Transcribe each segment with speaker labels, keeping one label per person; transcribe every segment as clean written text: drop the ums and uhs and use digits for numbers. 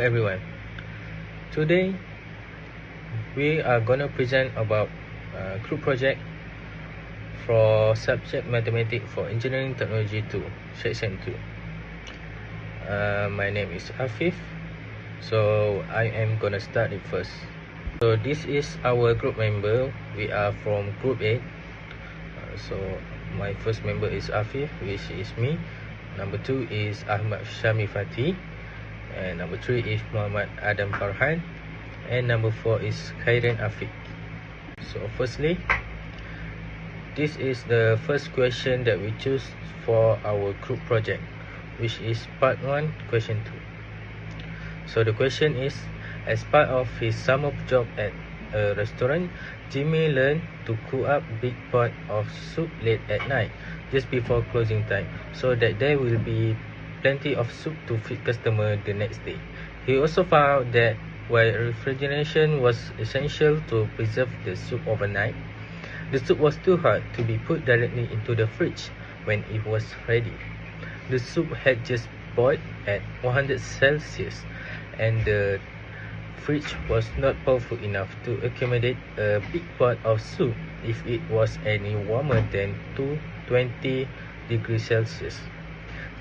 Speaker 1: everyone. Today we are gonna present about group project for subject mathematics for engineering technology 2, section 2. My name is Afif, so I am gonna start it first. So this is our group member. We are from group 8. So my first member is Afif, which is me. Number 2 is Ahmad Syami Fatih, and number 3 is Muhammad Adam Farhan, and number 4 is Khairan Afiq. So firstly, this is the first question that we choose for our group project, which is part 1, question 2. So the question is, as part of his summer job at a restaurant, Jimmy learned to cook up big pot of soup late at night, just before closing time, so that there will be plenty of soup to feed customer the next day. He also found that while refrigeration was essential to preserve the soup overnight, the soup was too hot to be put directly into the fridge when it was ready. The soup had just boiled at 100 Celsius, and the fridge was not powerful enough to accommodate a big pot of soup if it was any warmer than 220 degrees Celsius.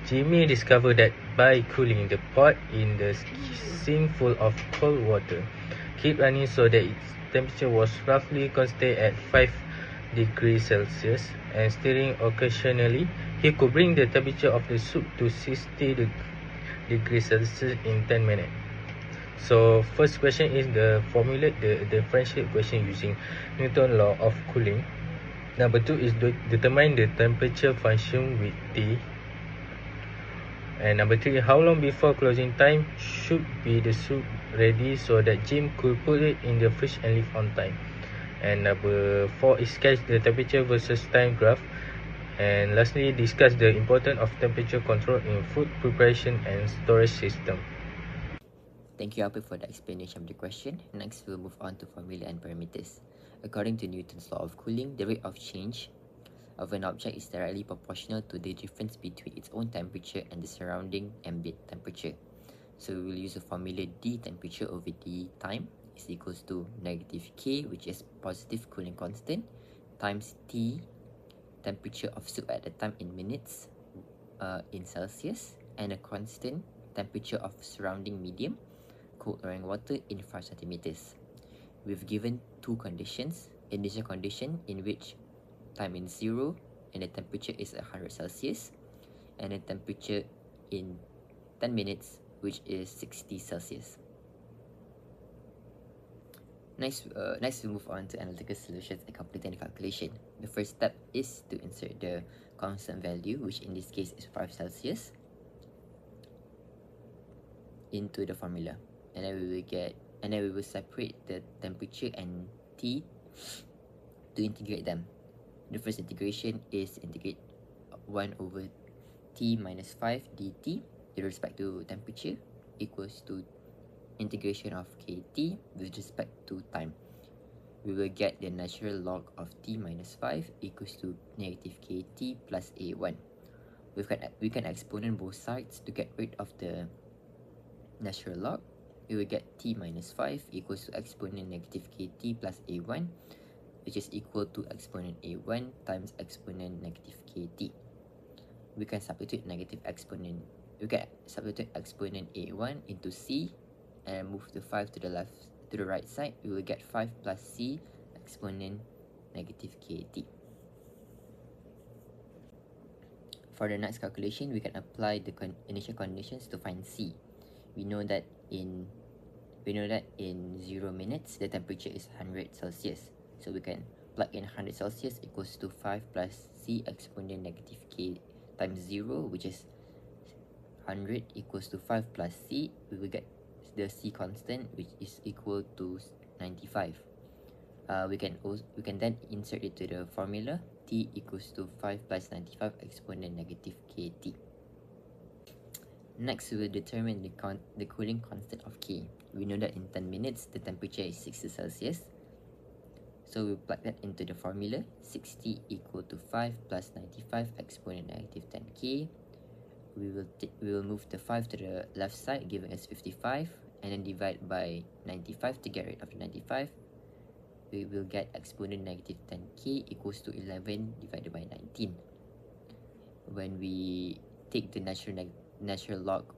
Speaker 1: Jimmy discovered that by cooling the pot in the sink full of cold water, keep running so that its temperature was roughly constant at 5 degrees Celsius, and stirring occasionally, he could bring the temperature of the soup to 60 degrees Celsius in 10 minutes. So first question is the formulate the differential equation using Newton law of cooling. Number 2 is determine the temperature function with T. And number 3, how long before closing time should be the soup ready so that Jim could put it in the fridge and leave on time. And number 4 is sketch the temperature versus time graph. And lastly, discuss the importance of temperature control in food preparation and storage system.
Speaker 2: Thank you, Alpe, for the explanation of the question. Next, we'll move on to formula and parameters. According to Newton's law of cooling, the rate of change of an object is directly proportional to the difference between its own temperature and the surrounding ambient temperature. So we will use the formula D temperature over D time is equals to negative K, which is positive cooling constant, times T temperature of soup at the time in minutes in Celsius, and a constant temperature of surrounding medium, cold rainwater, in 5 centimeters. We've given two conditions. Initial condition in which time is 0 and the temperature is 100 Celsius, and the temperature in 10 minutes, which is 60 Celsius. Next, we move on to analytical solutions and completing the calculation. The first step is to insert the constant value, which in this case is 5 Celsius, into the formula, and then we will separate the temperature and T to integrate them. The first integration is integrate 1 over T minus 5 dt with respect to temperature equals to integration of KT with respect to time. We will get the natural log of T minus 5 equals to negative KT plus A1. We can exponent both sides to get rid of the natural log. We will get T minus 5 equals to exponent negative KT plus A1, which is equal to exponent A1 times exponent negative KT. We can substitute exponent A1 into C and move the 5 to the right side. We will get 5 plus C exponent negative KT. For the next calculation, we can apply the initial conditions to find C. We know that in 0 minutes the temperature is 100 Celsius, so we can plug in 100 Celsius equals to 5 plus C exponent negative K times 0, which is 100 equals to 5 plus C. We will get the C constant, which is equal to 95. We can then insert it to the formula T equals to 5 plus 95 exponent negative KT. Next, we will determine the cooling constant of K. We know that in 10 minutes the temperature is 60 Celsius, so we plug that into the formula. 60 equal to 5 plus 95 exponent negative 10K. We will move the 5 to the left side, giving us 55, and then divide by 95 to get rid of the 95, we will get exponent negative 10k equals to 11 divided by 19. When we take the natural log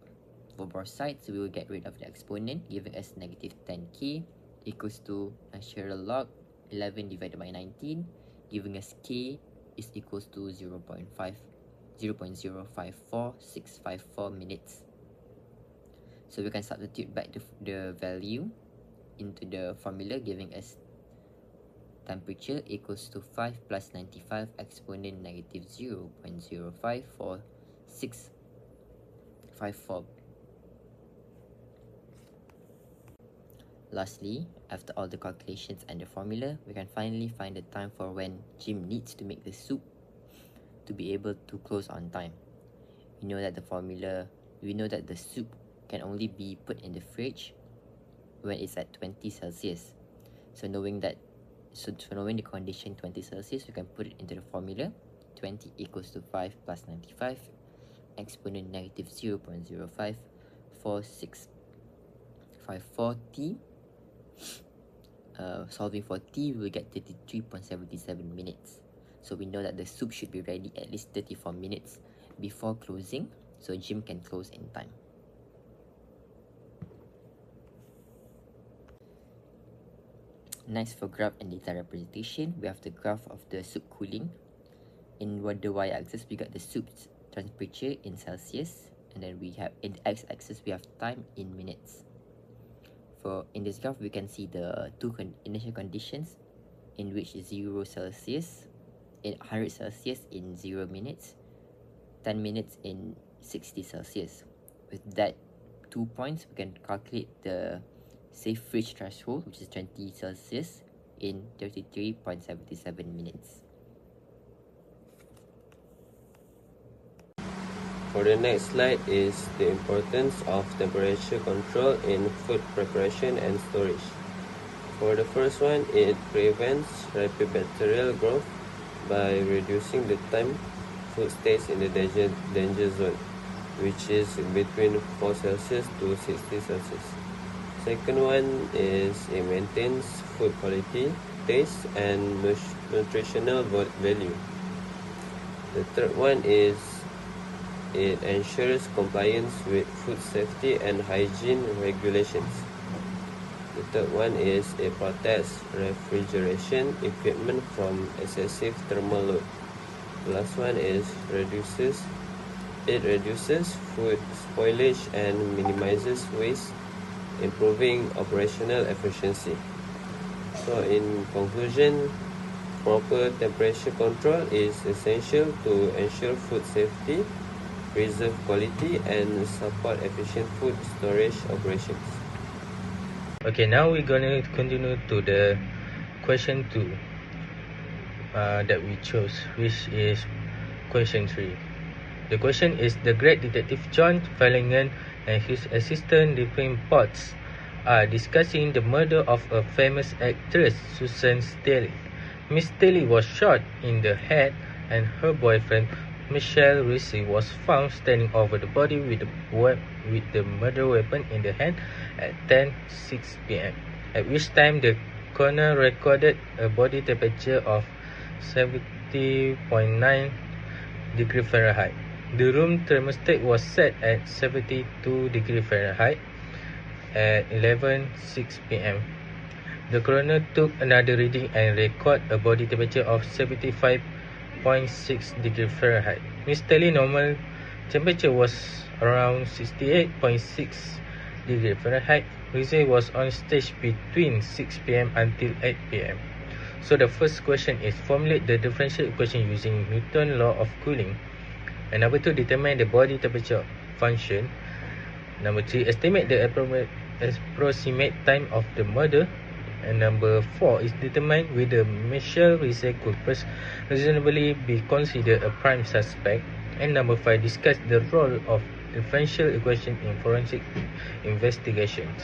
Speaker 2: for both sides, we will get rid of the exponent, giving us negative 10k equals to natural log 11 divided by 19, giving us k is equals to 0.054654 minutes. So we can substitute back the value into the formula, giving us temperature equals to 5 plus 95 exponent negative 0.054654. Lastly, after all the calculations and the formula, we can finally find the time for when Jim needs to make the soup to be able to close on time. We know that the soup can only be put in the fridge when it's at 20 Celsius. So knowing the condition 20 Celsius, we can put it into the formula. 20 equals to 5 plus 95 exponent negative 0.054654 T. Solving for T, we will get 33.77 minutes. So we know that the soup should be ready at least 34 minutes before closing, so Jim can close in time. Next, for graph and data representation, we have the graph of the soup cooling. In the y-axis, we got the soup's temperature in Celsius, and then we have in the x-axis we have time in minutes. In this graph, we can see the two initial conditions, in which 0 Celsius, in 100 Celsius in 0 minutes, 10 minutes in 60 Celsius. With that 2 points, we can calculate the safe fridge threshold, which is 20 Celsius in 33.77 minutes.
Speaker 3: For the next slide is the importance of temperature control in food preparation and storage. For the first one, it prevents rapid bacterial growth by reducing the time food stays in the danger zone, which is between 4 Celsius to 60 Celsius. Second one is it maintains food quality, taste, and nutritional value. The third one is it ensures compliance with food safety and hygiene regulations. The third one is it protects refrigeration equipment from excessive thermal load. The last one is it reduces food spoilage and minimizes waste, improving operational efficiency. So in conclusion, proper temperature control is essential to ensure food safety, preserve quality, and support efficient food storage operations.
Speaker 1: Okay, now we're gonna continue to the question 2 that we chose, which is question 3. The question is, the great detective John Flanagan and his assistant Diffin Potts are discussing the murder of a famous actress, Susan Staley. Miss Staley was shot in the head, and her boyfriend Michelle Ricci was found standing over the body with the murder weapon in the hand at 10:06 p.m. At which time the coroner recorded a body temperature of 70.9 degrees Fahrenheit. The room thermostat was set at 72 degrees Fahrenheit at 11:06 p.m. The coroner took another reading and recorded a body temperature of 75.6 degrees Fahrenheit. Miss Staley's normal temperature was around 68.6 degrees Fahrenheit. Ricci was on stage between 6 p.m. until 8 p.m. So the first question is, formulate the differential equation using Newton's law of cooling. And number 2, determine the body temperature function. Number 3, estimate the approximate time of the murder. And number 4 is determine whether Michelle Ricci could reasonably be considered a prime suspect. And number 5, discuss the role of differential equation in forensic investigations.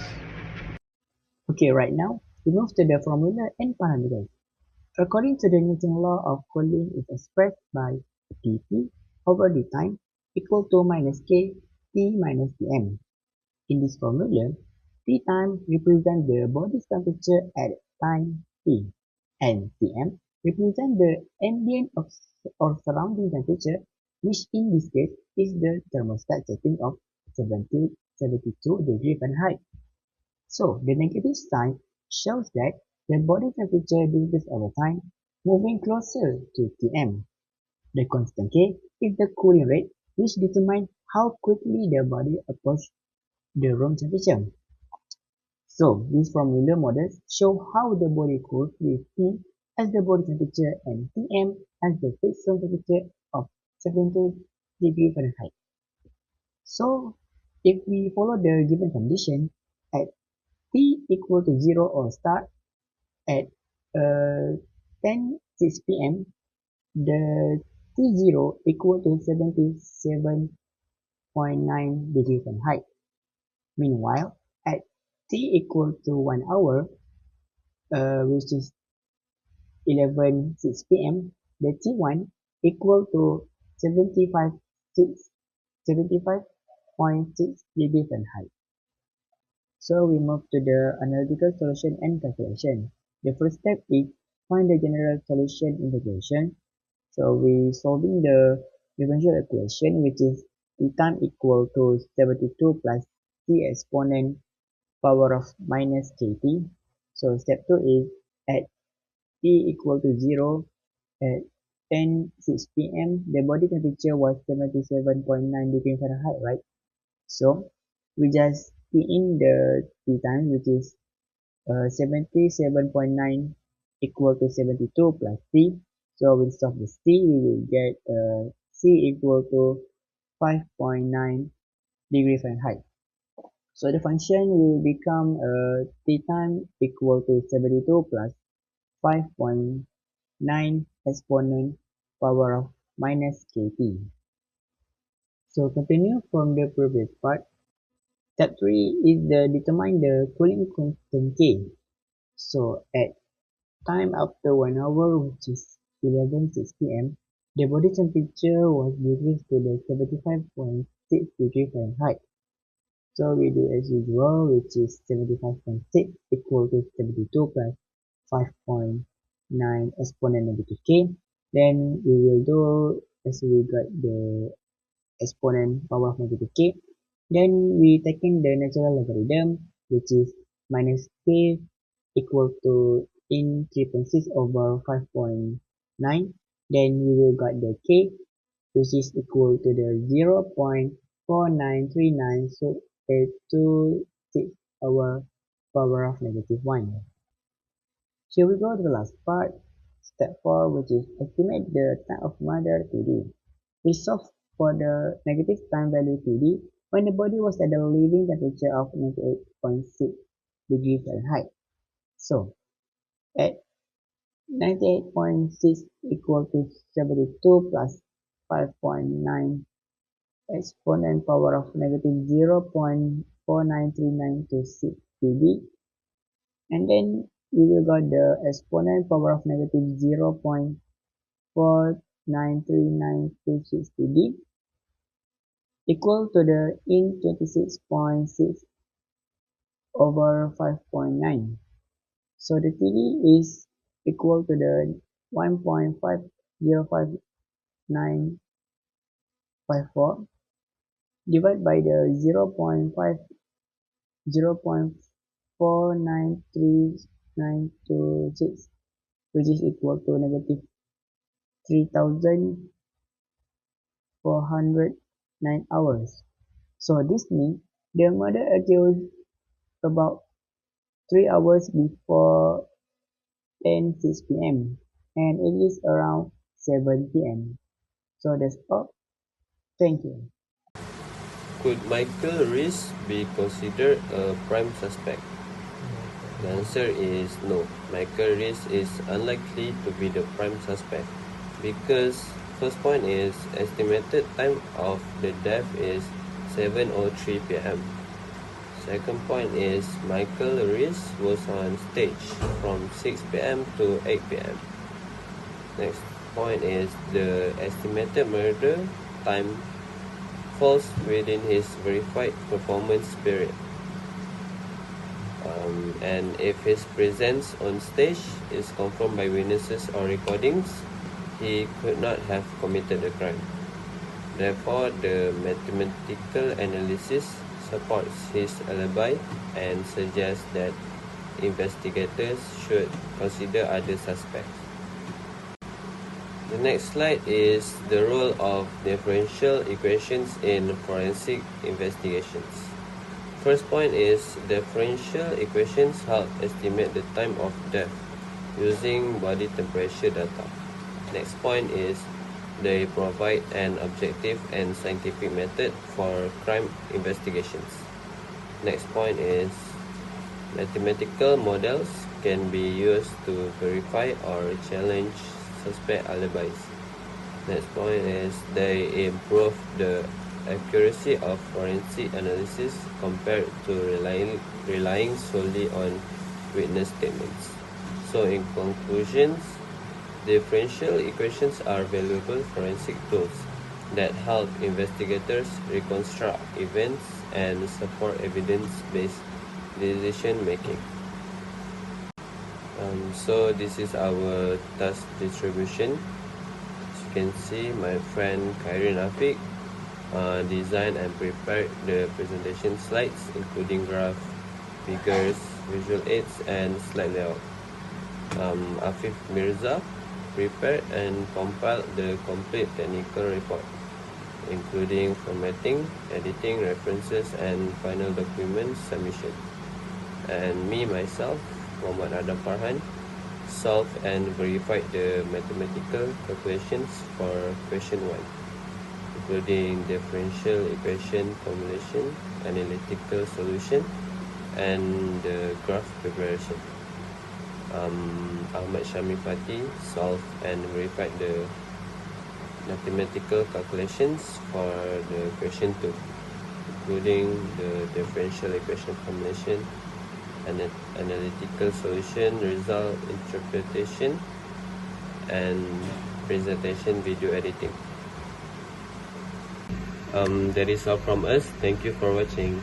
Speaker 4: Okay, right now, we move to the formula and parameters. According to the Newton law of cooling, is expressed by dT over the time equal to minus K T minus Tm. In this formula, T time represents the body's temperature at time T, and Tm represents the ambient or surrounding temperature, which in this case is the thermostat setting of 72 degrees Fahrenheit. So the negative sign shows that the body temperature decreases over time, moving closer to Tm. The constant K is the cooling rate, which determines how quickly the body approaches the room temperature. So these formula models show how the body cools with T as the body temperature and Tm as the fixed room temperature of 72 degrees Fahrenheit. So if we follow the given condition at T equal to 0 or start at 10:06 p.m., the T0 equal to 77.9 degrees Fahrenheit. Meanwhile, at T equal to 1 hour, which is 11:06 p.m., the T1 equal to 75.6 degrees Fahrenheit. So we move to the analytical solution and calculation. The first step is find the general solution integration. So we solving the differential equation, which is T time equal to 72 plus T exponent power of minus kt. So step 2 is at T equal to 0 at 10:06 p.m. the body temperature was 77.9 degrees Fahrenheit, right? So we just key in the T time, which is 77.9 equal to 72 plus T. So with solve this T, we will get C equal to 5.9 degrees Fahrenheit. So the function will become T time equal to 72 plus 5.9 exponent power of minus kt. So continue from the previous part. Step 3 is the determine the cooling constant K. So at time after 1 hour, which is 11:06 p.m., the body temperature was decreased to the 75.6 degrees Fahrenheit. So we do as usual, which is 75.6 equal to 72 plus 5.9 exponent negative k. Then we will do as we got the exponent power of negative k. Then we taking the natural logarithm, which is minus k equal to in 3.6 over 5.9. Then we will got the k, which is equal to the 0.4939, so to 6 over power of negative 1. Here we go to the last part, step 4, which is estimate the time of mother TD. We solve for the negative time value TD when the body was at the living temperature of 98.6 degrees Fahrenheit. So at 98.6 equal to 72 plus 5.9 exponent power of negative 0.493926 dB, and then we will got the exponent power of negative 0.493926 dB equal to the in 26.6 over 5.9. So the TD is equal to the 1.505954 divided by the 0.493926, which is equal to negative 3,409 hours. So this means the mother occurs about 3 hours before 10:06 p.m. and it is around 7 p.m. So that's all. Thank you.
Speaker 3: Could Michael Reese be considered a prime suspect? The answer is no. Michael Reese is unlikely to be the prime suspect because first point is estimated time of the death is 7:03 p.m. Second point is Michael Reese was on stage from 6 p.m. to 8 p.m. Next point is the estimated murder time falls within his verified performance period. and if his presence on stage is confirmed by witnesses or recordings, he could not have committed the crime. Therefore, the mathematical analysis supports his alibi and suggests that investigators should consider other suspects. The next slide is the role of differential equations in forensic investigations. First point is differential equations help estimate the time of death using body temperature data. Next point is they provide an objective and scientific method for crime investigations. Next point is mathematical models can be used to verify or challenge suspect alibis. Next point is they improve the accuracy of forensic analysis compared to relying solely on witness statements. So in conclusions, differential equations are valuable forensic tools that help investigators reconstruct events and support evidence-based decision making. So this is our task distribution. As you can see, my friend Khairin Afiq designed and prepared the presentation slides, including graph, figures, visual aids, and slide layout. Afif Mirza prepared and compiled the complete technical report, including formatting, editing, references, and final document submission. And me, myself, Muhammad Adam Farhan, solved and verified the mathematical calculations for question 1, including differential equation formulation, analytical solution, and the graph preparation. Ahmad Syami Fatih solved and verified the mathematical calculations for the question 2, including the differential equation formulation, analytical solution, result interpretation, and presentation video editing. That is all from us. Thank you for watching.